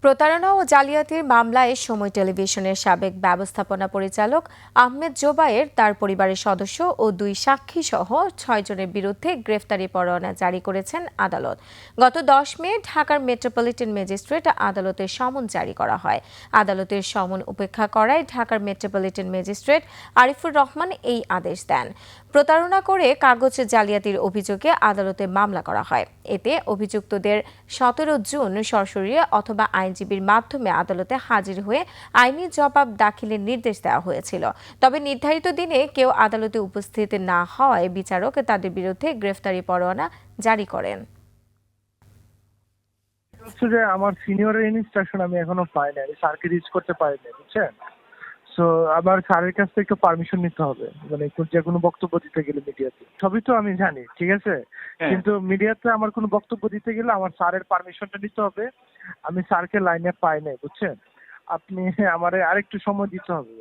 প্রতারণা ও জালিয়াতির মামলায় সময় টেলিভিশনের সাবেক ব্যবস্থাপনা পরিচালক আহমেদ জোবায়ের, তার পরিবারের সদস্য ও দুই সাক্ষী সহ 6 জনের বিরুদ্ধে গ্রেফতারি পরোয়ানা জারি করেছেন আদালত। গত 10 মে ঢাকার মেট্রোপলিটন ম্যাজিস্ট্রেট আদালতের সমন জারি করা হয়। আদালতের সমন উপেক্ষা করায় ঢাকার মেট্রোপলিটন ম্যাজিস্ট্রেট আরিফুর রহমান এই আদেশ দেন। প্রতারণা করে কাগজ জালিয়াতির অভিযোগে আদালতে মামলা করা হয়। এতে অভিযুক্তদের 17 জুন সরাসরি অথবা আইনজীবীর মাধ্যমে আদালতে হাজির হয়ে আইনি জবাব দাখিলের নির্দেশ দেওয়া হয়েছিল। তবে নির্ধারিত দিনে কেউ আদালতে উপস্থিত না হওয়ায় বিচারক তাদের বিরুদ্ধে গ্রেফতারি পরোয়ানা জারি করেন। যে আমার সিনিয়রের ইনস্ট্রাকশন আমি এখনো পাই নাই, স্যারকে রিচ করতে পারিনি, বুঝছেন? সো আমার স্যারের কাছ থেকে একটু পারমিশন নিতে হবে, মানে যে কোনো বক্তব্য দিতে গেলে মিডিয়াতে। সবই তো আমি জানি, ঠিক আছে, কিন্তু মিডিয়াতে আমার কোনো বক্তব্য দিতে গেলে আমার স্যারের পারমিশনটা নিতে হবে। আমি স্যারকে লাইনে পাই নাই, বুঝছেন? আপনি আমারে আরেকটু সময় দিতে হবে।